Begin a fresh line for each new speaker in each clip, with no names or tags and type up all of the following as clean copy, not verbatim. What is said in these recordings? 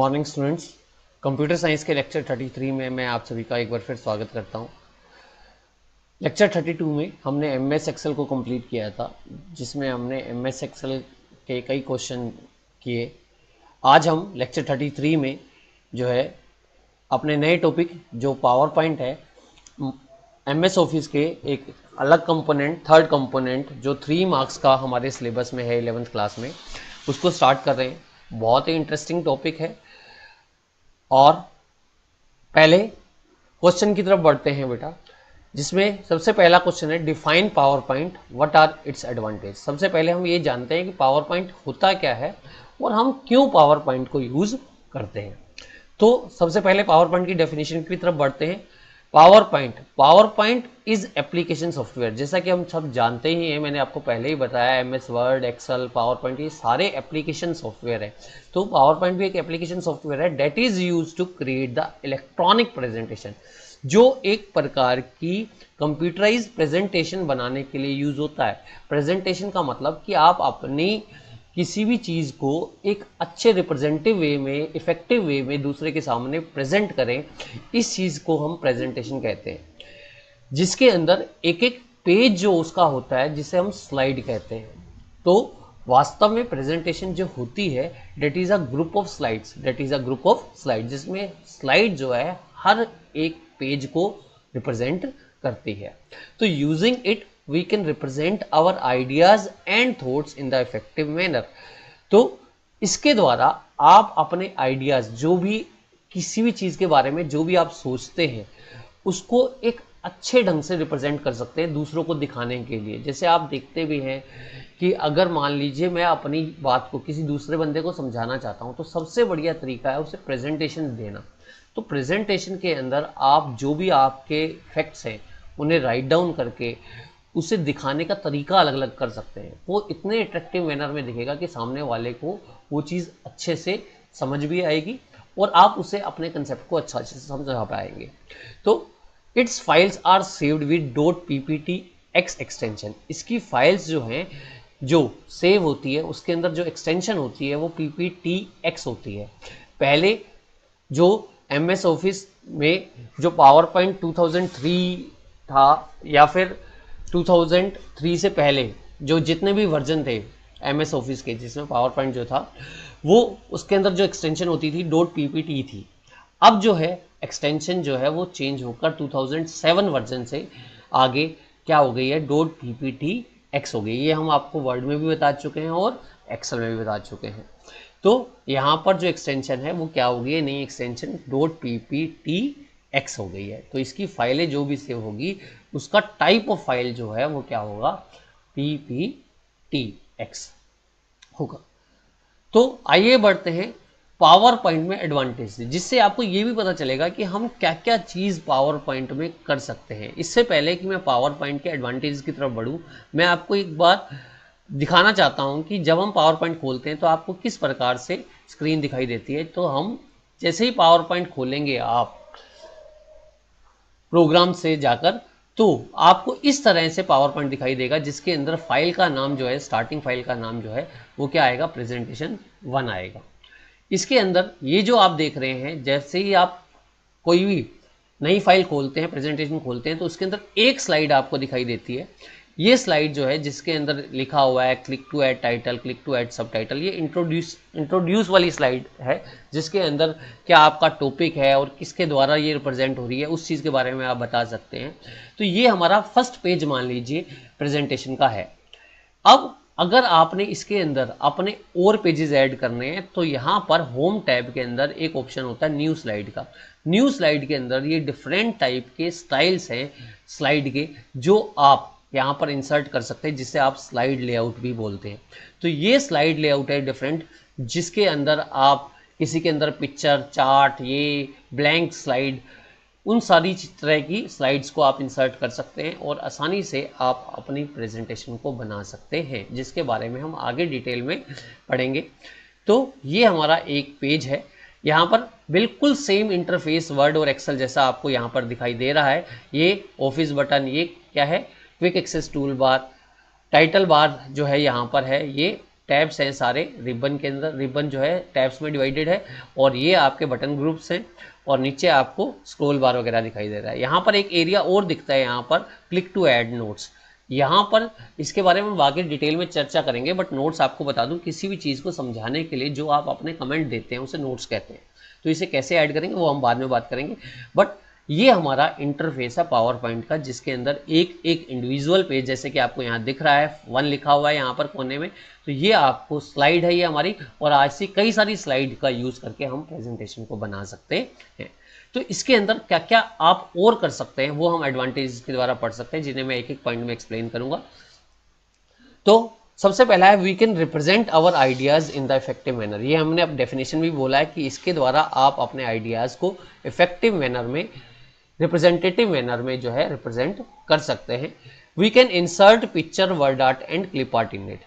Morning students. Computer science के lecture 33 में मैं आप सभी का एक बार फिर स्वागत करता हूं। लेक्चर 32 में हमने एमएस एक्सेल को कंप्लीट किया था, जिसमें हमने एमएस एक्सेल के कई क्वेश्चन किए। आज हम लेक्चर 33 में जो है अपने नए टॉपिक जो पावर पॉइंट है, एमएस ऑफिस के एक अलग कंपोनेंट, थर्ड कंपोनेंट जो 3 मार्क्स का हमारे सिलेबस में है 11th क्लास में, उसको स्टार्ट कर रहे हैं। बहुत ही इंटरेस्टिंग टॉपिक है। और पहले क्वेश्चन की तरफ बढ़ते हैं बेटा, जिसमें सबसे पहला क्वेश्चन है define PowerPoint, what are its advantage. सबसे पहले हम ये जानते हैं कि पावर पॉइंट होता क्या है और हम क्यों पावर पॉइंट को यूज करते हैं। तो सबसे पहले पावर पॉइंट की डेफिनेशन की तरफ बढ़ते हैं। Power point is application software. जैसा कि हम सब जानते ही हैं, मैंने आपको पहले ही बताया, MS Word, Excel, PowerPoint, ये सारे एप्लीकेशन सॉफ्टवेयर है। तो पावर पॉइंट भी एक एप्लीकेशन सॉफ्टवेयर है that is use to create the electronic presentation, जो एक प्रकार की कंप्यूटराइज प्रेजेंटेशन बनाने के लिए यूज होता है। प्रेजेंटेशन का मतलब कि आप अपनी किसी भी चीज़ को एक अच्छे रिप्रेजेंटेटिव वे में, इफेक्टिव वे में दूसरे के सामने प्रेजेंट करें, इस चीज़ को हम प्रेजेंटेशन कहते हैं। जिसके अंदर एक एक पेज जो उसका होता है, जिसे हम स्लाइड कहते हैं। तो वास्तव में प्रेजेंटेशन जो होती है, that is a group of slides, जिसमें स्लाइड जो है हर एक पेज को रिप्रेजेंट करती है। तो using it we can represent our ideas and thoughts in the effective manner। तो इसके द्वारा आप अपने आइडियाज, जो भी किसी भी चीज के बारे में जो भी आप सोचते हैं, उसको एक अच्छे ढंग से रिप्रेजेंट कर सकते हैं दूसरों को दिखाने के लिए। जैसे आप देखते भी हैं कि अगर मान लीजिए मैं अपनी बात को किसी दूसरे बंदे को समझाना चाहता हूं, तो सबसे बढ़िया तरीका है उसे प्रेजेंटेशन देना। तो प्रेजेंटेशन के अंदर आप जो भी आपके फैक्ट्स हैं उन्हें राइट डाउन करके उसे दिखाने का तरीका अलग अलग कर सकते हैं। वो इतने अट्रैक्टिव मैनर में दिखेगा कि सामने वाले को वो चीज़ अच्छे से समझ भी आएगी और आप उसे अपने कंसेप्ट को अच्छा से समझा पाएंगे। तो its files are saved with .pptx extension. इसकी फाइल्स जो हैं, जो सेव होती है, उसके अंदर जो एक्सटेंशन होती है वो pptx होती है। पहले जो एमएस ऑफिस में जो पावर पॉइंट 2003 था, या फिर 2003 से पहले जो जितने भी वर्जन थे एमएस ऑफिस के, जिसमें पावर पॉइंट जो था, वो उसके अंदर जो एक्सटेंशन होती थी .ppt थी। अब जो है एक्सटेंशन जो है वो चेंज होकर 2007 वर्जन से आगे क्या हो गई है, .pptx हो गई। ये हम आपको वर्ड में भी बता चुके हैं और एक्सेल में भी बता चुके हैं। तो यहाँ पर जो एक्सटेंशन है वो क्या हो गई है, नई एक्सटेंशन .pptx हो गई है। तो इसकी फाइलें जो भी सेव होगी, उसका टाइप ऑफ फाइल जो है वो क्या होगा, pptx होगा। तो आइए बढ़ते हैं पावर पॉइंट में एडवांटेज से, जिससे आपको ये भी पता चलेगा कि हम क्या क्या चीज़ पावर पॉइंट में कर सकते हैं। इससे पहले कि मैं पावर पॉइंट के एडवांटेज की तरफ बढ़ूँ, मैं आपको एक बार दिखाना चाहता हूं कि जब हम पावर पॉइंट खोलते हैं तो आपको किस प्रकार से स्क्रीन दिखाई देती है। तो हम जैसे ही पावर पॉइंट खोलेंगे आप प्रोग्राम से जाकर, तो आपको इस तरह से पावर पॉइंट दिखाई देगा, जिसके अंदर फाइल का नाम जो है, स्टार्टिंग फाइल का नाम जो है वो क्या आएगा, प्रेजेंटेशन 1 आएगा। इसके अंदर ये जो आप देख रहे हैं, जैसे ही आप कोई भी नई फाइल खोलते हैं, प्रेजेंटेशन खोलते हैं, तो उसके अंदर एक स्लाइड आपको दिखाई देती है। ये स्लाइड जो है, जिसके अंदर लिखा हुआ है click to add title, click to add subtitle, ये इंट्रोड्यूस वाली स्लाइड है, जिसके अंदर क्या आपका टॉपिक है और किसके द्वारा ये रिप्रेजेंट हो रही है, उस चीज़ के बारे में आप बता सकते हैं। तो ये हमारा फर्स्ट पेज मान लीजिए प्रेजेंटेशन का है। अब अगर आपने इसके अंदर अपने और पेजेस ऐड करने हैं, तो यहाँ पर होम टैब के अंदर एक ऑप्शन होता है न्यू स्लाइड का। न्यू स्लाइड के अंदर ये डिफरेंट टाइप के स्टाइल्स हैं स्लाइड के, जो आप यहाँ पर इंसर्ट कर सकते हैं, जिसे आप स्लाइड लेआउट भी बोलते हैं। तो ये स्लाइड लेआउट है डिफरेंट, जिसके अंदर आप किसी के अंदर पिक्चर, चार्ट, ये ब्लैंक स्लाइड, उन सारी तरह की स्लाइड्स को आप इंसर्ट कर सकते हैं और आसानी से आप अपनी प्रेजेंटेशन को बना सकते हैं, जिसके बारे में हम आगे डिटेल में पढ़ेंगे। तो ये हमारा एक पेज है। यहाँ पर बिल्कुल सेम इंटरफेस वर्ड और एक्सेल जैसा आपको यहाँ पर दिखाई दे रहा है। ये ऑफिस बटन, ये क्या है, quick access toolbar, title bar जो है यहाँ पर है, ये टैब्स हैं सारे रिबन के अंदर, रिबन जो है टैब्स में डिवाइडेड है, और ये आपके बटन ग्रुप्स हैं, और नीचे आपको स्क्रॉल बार वगैरह दिखाई दे रहा है। यहाँ पर एक एरिया और दिखता है, यहाँ पर क्लिक टू ऐड नोट्स। यहाँ पर इसके बारे में बाकी डिटेल में चर्चा करेंगे, बट नोट्स आपको बता दूं, किसी भी चीज़ को समझाने के लिए जो आप अपने कमेंट देते हैं उसे नोट्स कहते हैं। तो इसे कैसे ऐड करेंगे वो हम बाद में बात करेंगे, बट ये हमारा इंटरफेस है पावर पॉइंट का, जिसके अंदर एक एक इंडिविजुअल पेज, जैसे कि आपको यहाँ दिख रहा है 1 लिखा हुआ है यहाँ पर कोने में, तो ये आपको स्लाइड है ये हमारी, और आज से कई सारी स्लाइड का यूज करके हम प्रेजेंटेशन को बना सकते हैं। तो इसके अंदर क्या क्या आप और कर सकते हैं वो हम एडवांटेज के द्वारा पढ़ सकते हैं, जिन्हें मैं एक एक पॉइंट में एक्सप्लेन करूंगा। तो सबसे पहला है we can represent our ideas in the effective manner. ये हमने अब डेफिनेशन भी बोला है कि इसके द्वारा आप अपने आइडियाज को इफेक्टिव मैनर में, रिप्रेजेंटेटिव मैनर में जो है रिप्रेजेंट कर सकते हैं। We can insert picture, word art and clip art in it.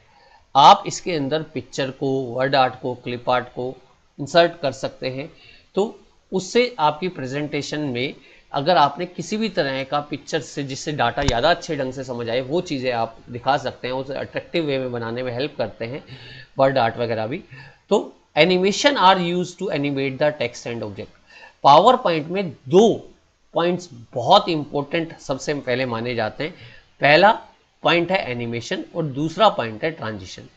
आप इसके अंदर पिक्चर को, वर्ड आर्ट को, क्लिप आर्ट को इंसर्ट कर सकते हैं। तो उससे आपकी प्रेजेंटेशन में अगर आपने किसी भी तरह का पिक्चर से जिससे डाटा ज़्यादा अच्छे ढंग से समझ आए वो चीज़ें आप दिखा सकते हैं, उसे अट्रैक्टिव वे में बनाने में हेल्प करते हैं वर्ड आर्ट वगैरह भी। तो animation are use to animate the text and object. PowerPoint में 2 पॉइंट्स बहुत इंपॉर्टेंट सबसे पहले माने जाते हैं। पहला पॉइंट है एनिमेशन और दूसरा पॉइंट है ट्रांजिशन।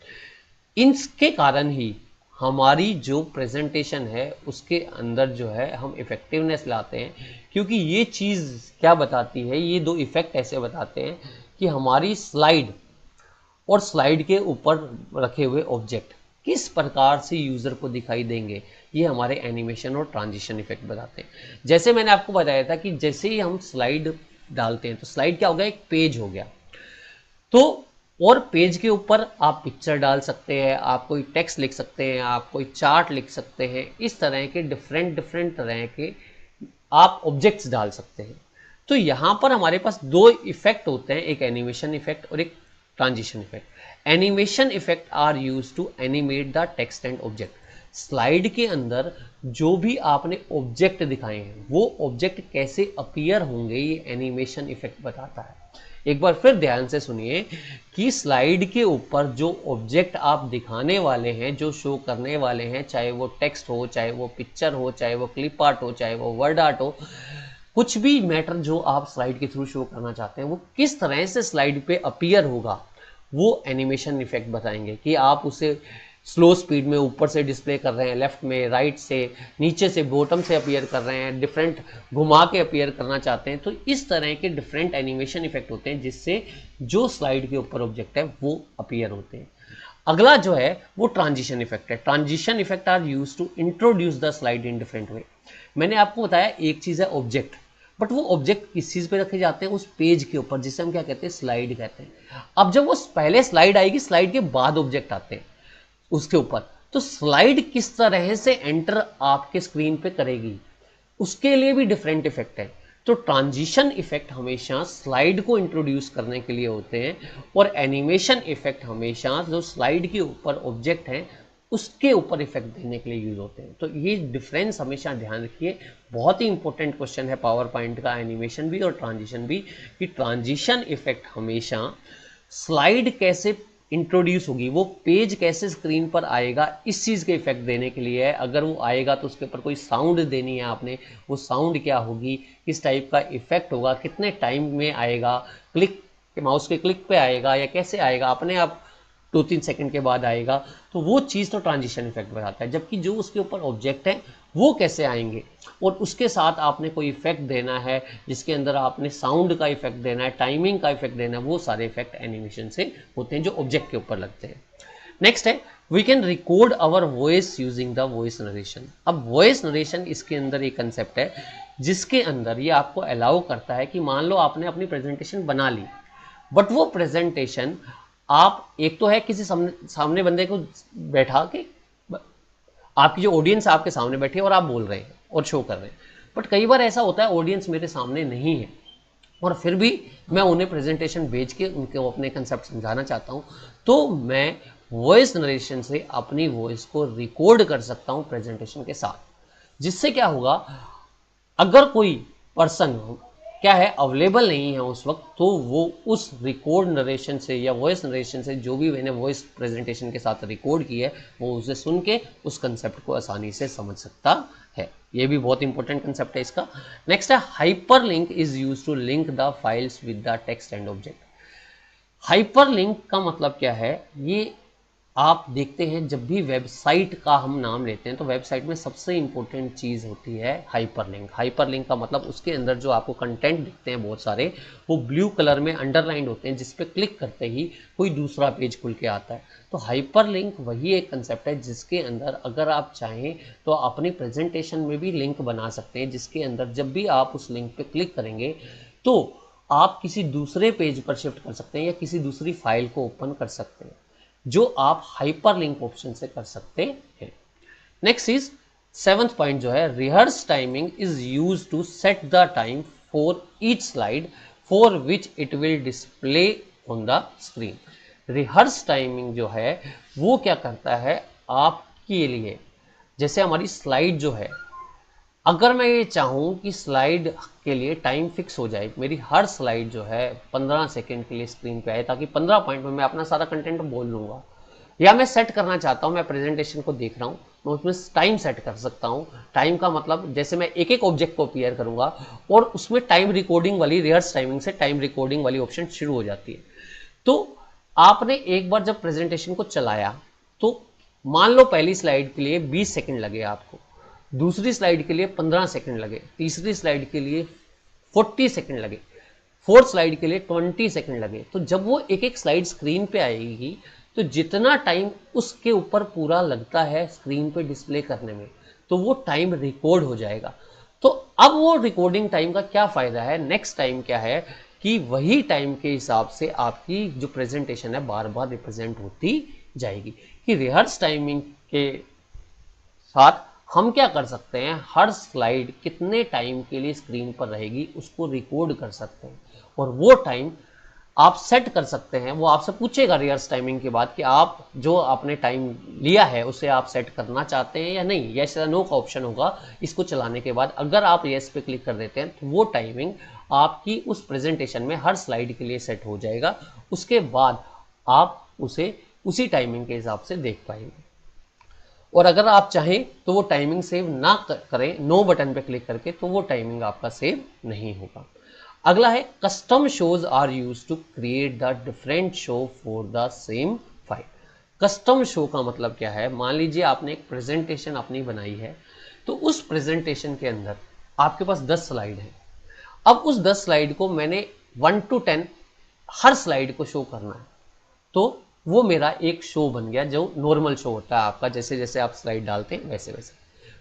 इनके कारण ही हमारी जो प्रेजेंटेशन है उसके अंदर जो है हम इफेक्टिवनेस लाते हैं, क्योंकि ये चीज़ क्या बताती है, ये 2 इफेक्ट ऐसे बताते हैं कि हमारी स्लाइड और स्लाइड के ऊपर रखे हुए ऑब्जेक्ट किस प्रकार से यूज़र को दिखाई देंगे, ये हमारे एनिमेशन और ट्रांजिशन इफेक्ट बताते हैं। जैसे मैंने आपको बताया था कि जैसे ही हम स्लाइड डालते हैं तो स्लाइड क्या हो गया, एक पेज हो गया। तो और पेज के ऊपर आप पिक्चर डाल सकते हैं, आप कोई टेक्स्ट लिख सकते हैं, आप कोई चार्ट लिख सकते हैं, इस तरह के डिफरेंट तरह के आप ऑब्जेक्ट्स डाल सकते हैं। तो यहाँ पर हमारे पास 2 इफेक्ट होते हैं, एक एनिमेशन इफेक्ट और एक transition effect. Animation effect are use to animate the text and object. Slide के अंदर जो भी आपने ऑब्जेक्ट दिखाए हैं वो ऑब्जेक्ट कैसे अपीयर होंगे, ये एनिमेशन इफेक्ट बताता है। एक बार फिर ध्यान से सुनिए कि स्लाइड के ऊपर जो ऑब्जेक्ट आप दिखाने वाले हैं, जो शो करने वाले हैं, चाहे वो टेक्स्ट हो, चाहे वो पिक्चर हो, चाहे वो क्लिप आर्ट हो, चाहे वो वर्ड आर्ट हो, कुछ भी मैटर जो आप स्लाइड के थ्रू शो करना चाहते हैं वो किस तरह से स्लाइड पे अपीयर होगा, वो एनिमेशन इफेक्ट बताएंगे। कि आप उसे स्लो स्पीड में ऊपर से डिस्प्ले कर रहे हैं, लेफ्ट में, राइट से, नीचे से, बॉटम से अपीयर कर रहे हैं, डिफरेंट घुमा के अपीयर करना चाहते हैं, तो इस तरह के डिफरेंट एनिमेशन इफेक्ट होते हैं जिससे जो स्लाइड के ऊपर ऑब्जेक्ट है वो अपीयर होते हैं। अगला जो है वो ट्रांजिशन इफेक्ट है। Transition effect are use to introduce the slide in different way. मैंने आपको बताया एक चीज है ऑब्जेक्ट, बट वो ऑब्जेक्ट किस चीज पे रखे जाते हैं, उस पेज के ऊपर, जिसे हम क्या कहते हैं, स्लाइड कहते हैं। अब जब वो पहले स्लाइड आएगी, स्लाइड के बाद ऑब्जेक्ट आते हैं उसके ऊपर, तो स्लाइड किस तरह से एंटर आपके स्क्रीन पे करेगी उसके लिए भी डिफरेंट इफेक्ट है। तो ट्रांजिशन इफेक्ट हमेशा स्लाइड को इंट्रोड्यूस करने के लिए होते हैं, और एनिमेशन इफेक्ट हमेशा जो स्लाइड के ऊपर ऑब्जेक्ट है उसके ऊपर इफेक्ट देने के लिए यूज होते हैं। तो ये डिफरेंस हमेशा ध्यान रखिए, बहुत ही इंपॉर्टेंट क्वेश्चन है पावर पॉइंट का, एनिमेशन भी और ट्रांजिशन भी, कि ट्रांजिशन इफेक्ट हमेशा स्लाइड कैसे इंट्रोड्यूस होगी, वो पेज कैसे स्क्रीन पर आएगा, इस चीज़ के इफेक्ट देने के लिए है। अगर वो आएगा तो उसके ऊपर कोई साउंड देनी है आपने, वो साउंड क्या होगी, किस टाइप का इफेक्ट होगा, कितने टाइम में आएगा, क्लिक माउस के क्लिक पे आएगा या कैसे आएगा, अपने आप 2-3 सेकंड के बाद आएगा, तो वो चीज़ तो ट्रांजिशन इफेक्ट बताता है। जबकि जो उसके ऊपर ऑब्जेक्ट है वो कैसे आएंगे और उसके साथ आपने कोई इफेक्ट देना है, जिसके अंदर आपने साउंड का इफेक्ट देना है, टाइमिंग का इफेक्ट देना है, वो सारे इफेक्ट एनिमेशन से होते हैं जो ऑब्जेक्ट के ऊपर लगते हैं। नेक्स्ट है we can record our voice using the voice narration. अब वॉइस नरेशन इसके अंदर एक कंसेप्ट है जिसके अंदर ये आपको अलाउ करता है कि मान लो आपने अपनी प्रेजेंटेशन बना ली, बट वो प्रेजेंटेशन आप एक तो है किसी सामने बंदे को बैठा के, आपकी जो ऑडियंस आपके सामने बैठी है और आप बोल रहे हैं और शो कर रहे हैं, बट कई बार ऐसा होता है ऑडियंस मेरे सामने नहीं है और फिर भी मैं उन्हें प्रेजेंटेशन भेज के उनको अपने कंसेप्ट समझाना चाहता हूं, तो मैं वॉइस नरेशन से अपनी वॉइस को रिकॉर्ड कर सकता हूं प्रेजेंटेशन के साथ। जिससे क्या होगा, अगर कोई पर्सन क्या है, अवेलेबल नहीं है उस वक्त, तो वो उस रिकॉर्ड नरेशन से या वॉइस नरेशन से, जो भी मैंने वॉइस प्रेजेंटेशन के साथ रिकॉर्ड की है, वो उसे सुन के उस कंसेप्ट को आसानी से समझ सकता है। ये भी बहुत इंपॉर्टेंट कंसेप्ट है इसका। नेक्स्ट है hyperlink is use to link the files with the text and object. Hyperlink का मतलब क्या है, ये आप देखते हैं जब भी वेबसाइट का हम नाम लेते हैं तो वेबसाइट में सबसे इंपॉर्टेंट चीज़ होती है हाइपरलिंक। हाइपरलिंक का मतलब उसके अंदर जो आपको कंटेंट दिखते हैं बहुत सारे, वो ब्लू कलर में अंडरलाइंड होते हैं, जिस पे क्लिक करते ही कोई दूसरा पेज खुल के आता है। तो हाइपरलिंक वही एक कंसेप्ट है जिसके अंदर अगर आप चाहें तो अपनी प्रेजेंटेशन में भी लिंक बना सकते हैं, जिसके अंदर जब भी आप उस लिंक पे क्लिक करेंगे तो आप किसी दूसरे पेज पर शिफ्ट कर सकते हैं या किसी दूसरी फाइल को ओपन कर सकते हैं, जो आप हाइपरलिंक ऑप्शन से कर सकते हैं। नेक्स्ट इज 7th पॉइंट जो है, rehearse timing is use to set the time for each slide for which it will display on the screen. Rehearse timing जो है वो क्या करता है आपके लिए, जैसे हमारी स्लाइड जो है, अगर मैं ये चाहूँ कि स्लाइड के लिए टाइम फिक्स हो जाए, मेरी हर स्लाइड जो है 15 सेकेंड के लिए स्क्रीन पे आए, ताकि 15 पॉइंट में मैं अपना सारा कंटेंट बोल लूँगा, या मैं सेट करना चाहता हूँ, मैं प्रेजेंटेशन को देख रहा हूँ, मैं उसमें टाइम सेट कर सकता हूँ। टाइम का मतलब जैसे मैं एक एक ऑब्जेक्ट को अपीयर करूँगा और उसमें टाइम रिकॉर्डिंग वाली, रिहर्स टाइमिंग से टाइम रिकॉर्डिंग वाली ऑप्शन शुरू हो जाती है। तो आपने एक बार जब प्रेजेंटेशन को चलाया तो मान लो पहली स्लाइड के लिए 20 सेकंड लगे आपको, दूसरी स्लाइड के लिए 15 सेकंड लगे, तीसरी स्लाइड के लिए 40 सेकंड लगे, फोर्थ स्लाइड के लिए 20 सेकंड लगे। तो जब वो एक एक स्लाइड स्क्रीन पे आएगी तो जितना टाइम उसके ऊपर पूरा लगता है स्क्रीन पे डिस्प्ले करने में, तो वो टाइम रिकॉर्ड हो जाएगा। तो अब वो रिकॉर्डिंग टाइम का क्या फायदा है, नेक्स्ट टाइम क्या है कि वही टाइम के हिसाब से आपकी जो प्रेजेंटेशन है बार बार रिप्रेजेंट होती जाएगी। कि रिहर्स टाइमिंग के साथ हम क्या कर सकते हैं, हर स्लाइड कितने टाइम के लिए स्क्रीन पर रहेगी उसको रिकॉर्ड कर सकते हैं, और वो टाइम आप सेट कर सकते हैं। वो आपसे पूछेगा रिहर्स टाइमिंग के बाद कि आप जो आपने टाइम लिया है उसे आप सेट करना चाहते हैं या नहीं, यस या नो का ऑप्शन होगा इसको चलाने के बाद। अगर आप यस पे क्लिक कर देते हैं तो वो टाइमिंग आपकी उस प्रेजेंटेशन में हर स्लाइड के लिए सेट हो जाएगा। उसके बाद आप उसे उसी टाइमिंग के हिसाब से देख पाएंगे। और अगर आप चाहें तो वो टाइमिंग सेव ना करें, नो बटन पे क्लिक करके, तो वो टाइमिंग आपका सेव नहीं होगा। अगला है custom shows are use to create the different show for the same file. Custom show का मतलब क्या है, मान लीजिए आपने एक प्रेजेंटेशन अपनी बनाई है, तो उस प्रेजेंटेशन के अंदर आपके पास 10 स्लाइड है। अब उस 10 स्लाइड को मैंने 1 to 10 हर स्लाइड को शो करना है, तो वो मेरा एक शो बन गया, जो नॉर्मल शो होता है आपका, जैसे जैसे आप स्लाइड डालते हैं वैसे वैसे।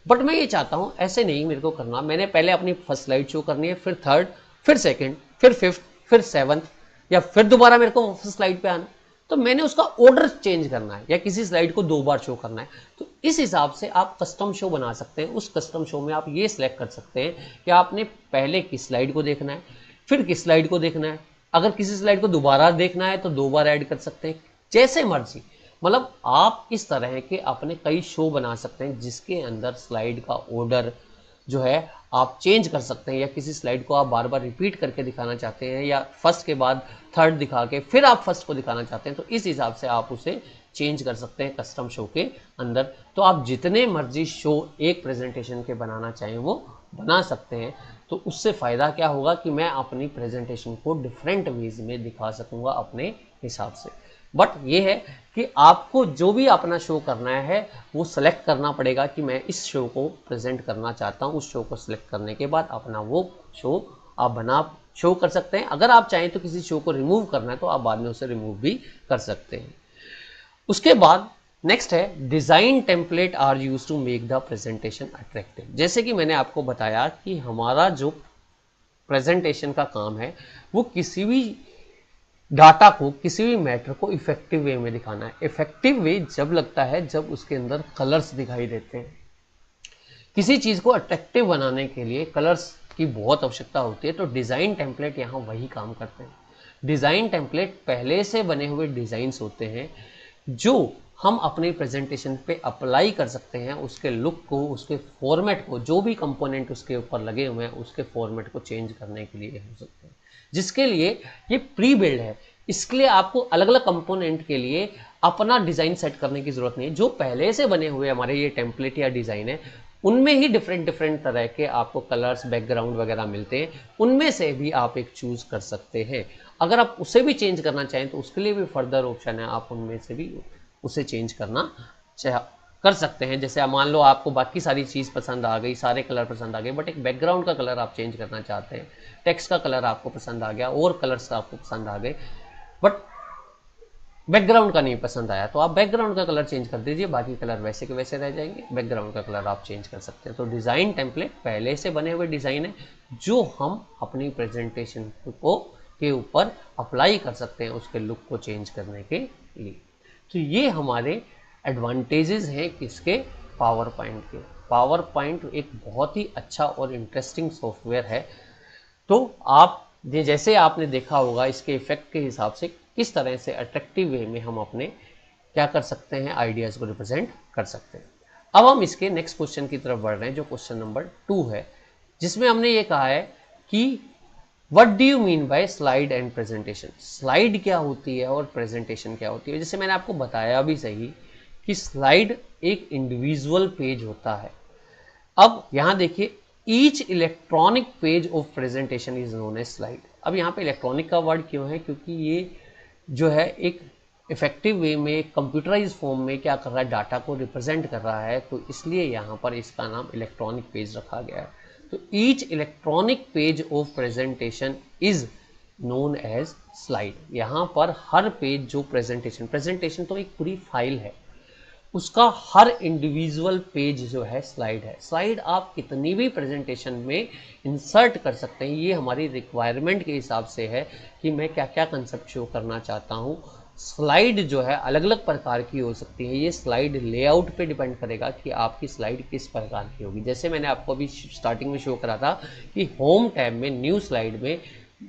बट मैं ये चाहता हूँ ऐसे नहीं मेरे को करना, मैंने पहले अपनी फर्स्ट स्लाइड शो करनी है, फिर थर्ड, फिर सेकंड, फिर फिफ्थ, फिर सेवंथ, या फिर दोबारा मेरे को फर्स्ट स्लाइड पे आना, तो मैंने उसका ऑर्डर चेंज करना है, या किसी स्लाइड को 2 बार शो करना है। तो इस हिसाब से आप कस्टम शो बना सकते हैं। उस कस्टम शो में आप ये सिलेक्ट कर सकते हैं कि आपने पहले किस स्लाइड को देखना है, फिर किस स्लाइड को देखना है। अगर किसी स्लाइड को दोबारा देखना है तो 2 बार ऐड कर सकते हैं, जैसे मर्जी। मतलब आप इस तरह के अपने कई शो बना सकते हैं जिसके अंदर स्लाइड का ऑर्डर जो है आप चेंज कर सकते हैं, या किसी स्लाइड को आप बार बार रिपीट करके दिखाना चाहते हैं, या फर्स्ट के बाद थर्ड दिखा के फिर आप फर्स्ट को दिखाना चाहते हैं, तो इस हिसाब से आप उसे चेंज कर सकते हैं कस्टम शो के अंदर। तो आप जितने मर्जी शो एक प्रेजेंटेशन के बनाना चाहें वो बना सकते हैं। तो उससे फ़ायदा क्या होगा कि मैं अपनी प्रेजेंटेशन को डिफरेंट वेज में दिखा सकूंगा अपने हिसाब से। बट ये है कि आपको जो भी अपना शो करना है वो सेलेक्ट करना पड़ेगा कि मैं इस शो को प्रेजेंट करना चाहता हूँ। उस शो को सिलेक्ट करने के बाद अपना वो शो आप बना शो कर सकते हैं। अगर आप चाहें तो किसी शो को रिमूव करना है तो आप बाद में उसे रिमूव भी कर सकते हैं। उसके बाद नेक्स्ट है design template are use to make the presentation attractive. जैसे कि मैंने आपको बताया कि हमारा जो प्रेजेंटेशन का काम है वो किसी भी डाटा को, किसी भी मैटर को इफेक्टिव वे में दिखाना है। इफेक्टिव वे जब लगता है जब उसके अंदर कलर्स दिखाई देते हैं। किसी चीज को अट्रैक्टिव बनाने के लिए कलर्स की बहुत आवश्यकता होती है, तो डिजाइन टेम्पलेट यहाँ वही काम करते हैं। डिजाइन टेम्पलेट पहले से बने हुए डिजाइन्स होते हैं जो हम अपनी प्रेजेंटेशन पे अप्लाई कर सकते हैं उसके लुक को, उसके फॉर्मेट को, जो भी कंपोनेंट उसके ऊपर लगे हुए हैं उसके फॉर्मेट को चेंज करने के लिए हो सकते हैं, जिसके लिए ये प्री बिल्ड है। इसके लिए आपको अलग अलग कंपोनेंट के लिए अपना डिज़ाइन सेट करने की ज़रूरत नहीं है। जो पहले से बने हुए हमारे ये टेम्पलेट या डिज़ाइन है उनमें ही डिफरेंट डिफरेंट तरह के आपको कलर्स, बैकग्राउंड वगैरह मिलते हैं, उनमें से भी आप एक चूज़ कर सकते हैं। अगर आप उसे भी चेंज करना चाहें तो उसके लिए भी फर्दर ऑप्शन है, आप उनमें से भी उसे चेंज करना कर सकते हैं। जैसे मान लो आपको बाकी सारी चीज़ पसंद आ गई, सारे कलर पसंद आ गए, बट एक बैकग्राउंड का कलर आप चेंज करना चाहते हैं, टेक्स्ट का कलर आपको पसंद आ गया और कलर्स आपको पसंद आ गए, बट बैकग्राउंड का नहीं पसंद आया, तो आप बैकग्राउंड का कलर चेंज कर दीजिए, बाकी कलर वैसे के वैसे रह जाएंगे, बैकग्राउंड का कलर आप चेंज कर सकते हैं। तो डिज़ाइन टेम्पलेट पहले से बने हुए डिज़ाइन है जो हम अपनी प्रेजेंटेशन को के ऊपर अप्लाई कर सकते हैं उसके लुक को चेंज करने के लिए। तो ये हमारे एडवांटेजेस हैं किसके, पावर पॉइंट के। पावर पॉइंट एक बहुत ही अच्छा और इंटरेस्टिंग सॉफ्टवेयर है। तो आप जैसे आपने देखा होगा इसके इफेक्ट के हिसाब से किस तरह से अट्रैक्टिव वे में हम अपने क्या कर सकते हैं, आइडियाज को रिप्रेजेंट कर सकते हैं। अब हम इसके नेक्स्ट क्वेश्चन की तरफ बढ़ रहे हैं जो क्वेश्चन नंबर 2 है, जिसमें हमने ये कहा है कि what do you mean by slide and presentation. Slide क्या होती है और प्रेजेंटेशन क्या होती है। जैसे मैंने आपको बताया भी सही कि स्लाइड एक इंडिविजुअल पेज होता है। अब यहां देखिए, each electronic page of presentation is known as slide. अब यहाँ पे इलेक्ट्रॉनिक का वर्ड क्यों है, क्योंकि ये जो है एक इफेक्टिव वे में कंप्यूटराइज फॉर्म में क्या कर रहा है, डाटा को रिप्रेजेंट कर रहा है, तो इसलिए यहाँ पर इसका नाम इलेक्ट्रॉनिक पेज रखा गया है। तो each electronic page of presentation is known as slide. यहाँ पर हर पेज जो प्रेजेंटेशन तो एक पूरी फाइल है, उसका हर इंडिविजुअल पेज जो है स्लाइड है। स्लाइड आप कितनी भी प्रेजेंटेशन में इंसर्ट कर सकते हैं, ये हमारी रिक्वायरमेंट के हिसाब से है कि मैं क्या क्या कंसेप्ट शो करना चाहता हूँ। स्लाइड जो है अलग अलग प्रकार की हो सकती है, ये स्लाइड लेआउट पे डिपेंड करेगा कि आपकी स्लाइड किस प्रकार की होगी। जैसे मैंने आपको अभी स्टार्टिंग में शो करा था कि होम टैब में, न्यू स्लाइड में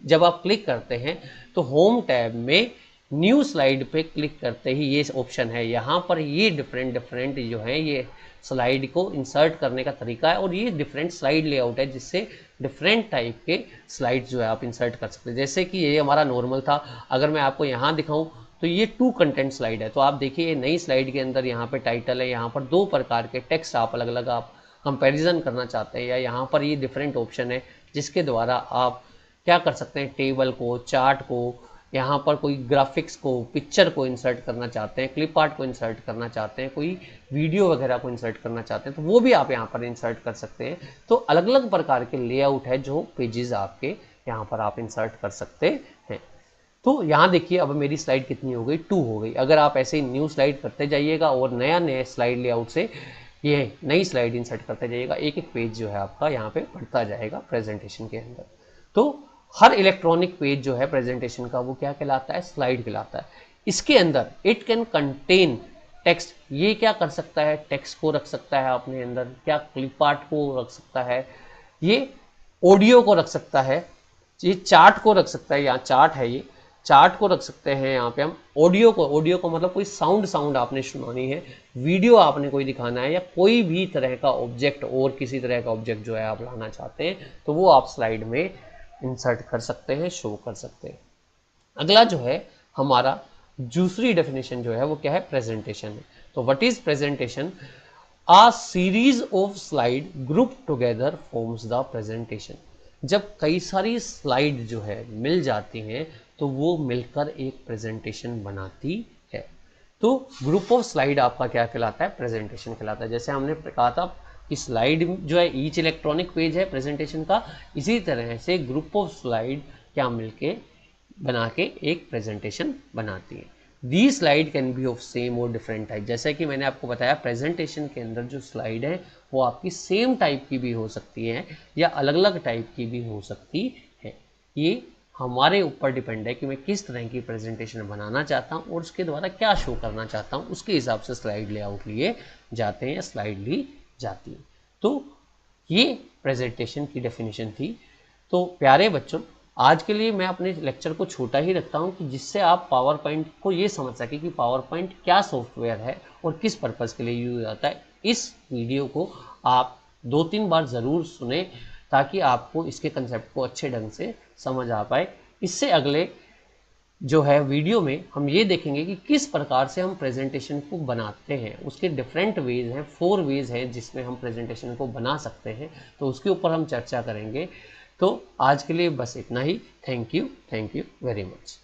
जब आप क्लिक करते हैं तो होम टैब में न्यू स्लाइड पे क्लिक करते ही ये ऑप्शन है, यहाँ पर ये डिफरेंट जो है ये स्लाइड को इंसर्ट करने का तरीका है, और ये डिफरेंट स्लाइड लेआउट है जिससे डिफरेंट टाइप के स्लाइड जो है आप इंसर्ट कर सकते हैं। जैसे कि ये हमारा नॉर्मल था, अगर मैं आपको यहाँ दिखाऊं तो ये 2 कंटेंट स्लाइड है। तो आप देखिए ये नई स्लाइड के अंदर यहाँ पे टाइटल है, यहाँ पर 2 प्रकार के टेक्स्ट आप अलग अलग आप कंपेरिजन करना चाहते हैं, या यहाँ पर ये डिफरेंट ऑप्शन है जिसके द्वारा आप क्या कर सकते हैं, टेबल को, चार्ट को, यहाँ पर कोई ग्राफिक्स को, पिक्चर को इंसर्ट करना चाहते हैं, क्लिप आर्ट को इंसर्ट करना चाहते हैं, कोई वीडियो वगैरह को इंसर्ट करना चाहते हैं, तो वो भी आप यहाँ पर इंसर्ट कर सकते हैं। तो अलग अलग प्रकार के लेआउट है जो पेजेस आपके यहाँ पर आप इंसर्ट कर सकते हैं। तो यहाँ देखिए अब मेरी स्लाइड कितनी हो गई, 2 हो गई। अगर आप ऐसे ही न्यू स्लाइड करते जाइएगा और नया स्लाइड लेआउट से ये नई स्लाइड इंसर्ट करते जाइएगा, एक एक पेज जो है आपका यहाँ पे बढ़ता जाएगा प्रेजेंटेशन के अंदर। तो हर इलेक्ट्रॉनिक पेज जो है प्रेजेंटेशन का वो क्या कहलाता है, स्लाइड कहलाता है। इसके अंदर इट कैन कंटेन टेक्स्ट, ये क्या कर सकता है, टेक्स्ट को रख सकता है अपने अंदर, क्या क्लिप आर्ट को रख सकता है, ये ऑडियो को रख सकता है, ये चार्ट को रख सकता है, यहाँ चार्ट है, ये चार्ट को रख सकते हैं यहाँ पे हम, ऑडियो को मतलब कोई साउंड आपने सुनानी है, वीडियो आपने कोई दिखाना है, या कोई भी तरह का ऑब्जेक्ट और किसी तरह का ऑब्जेक्ट जो है आप लाना चाहते हैं तो वो आप स्लाइड में इंसर्ट कर सकते हैं, शो कर सकते हैं। अगला जो है हमारा दूसरी डेफिनेशन जो है वो क्या है, प्रेजेंटेशन है। तो what is presentation, a series of slide group together forms the presentation. जब कई सारी स्लाइड जो है मिल जाती हैं तो वो मिलकर एक प्रेजेंटेशन बनाती है। तो ग्रुप ऑफ स्लाइड आपका क्या कहलाता है, प्रेजेंटेशन कहलाता है। जैसे हमने कहा था कि स्लाइड जो है ईच इलेक्ट्रॉनिक पेज है प्रेजेंटेशन का, इसी तरह से ग्रुप ऑफ स्लाइड क्या मिलके बना के एक प्रेजेंटेशन बनाती है। The slide can be of same और डिफरेंट टाइप। जैसे कि मैंने आपको बताया प्रेजेंटेशन के अंदर जो स्लाइड है वो आपकी सेम टाइप की भी हो सकती है या अलग अलग टाइप की भी हो सकती है। ये हमारे ऊपर डिपेंड है कि मैं किस तरह की प्रेजेंटेशन बनाना चाहता हूँ और उसके द्वारा क्या शो करना चाहता हूँ, उसके हिसाब से स्लाइड लेआउट लिए जाते हैं या स्लाइड ली जाती है। तो ये प्रेजेंटेशन की डेफिनेशन थी। तो प्यारे बच्चों, आज के लिए मैं अपने लेक्चर को छोटा ही रखता हूं कि जिससे आप पावर पॉइंट को ये समझ सके कि पावर पॉइंट क्या सॉफ्टवेयर है और किस पर्पज़ के लिए यूज होता है। इस वीडियो को आप 2-3 बार ज़रूर सुने ताकि आपको इसके कंसेप्ट को अच्छे ढंग से समझ आ पाए। इससे अगले जो है वीडियो में हम ये देखेंगे कि किस प्रकार से हम प्रेजेंटेशन को बनाते हैं। उसके डिफरेंट वेज हैं, 4 वेज हैं जिसमें हम प्रेजेंटेशन को बना सकते हैं, तो उसके ऊपर हम चर्चा करेंगे। तो आज के लिए बस इतना ही। Thank you very much.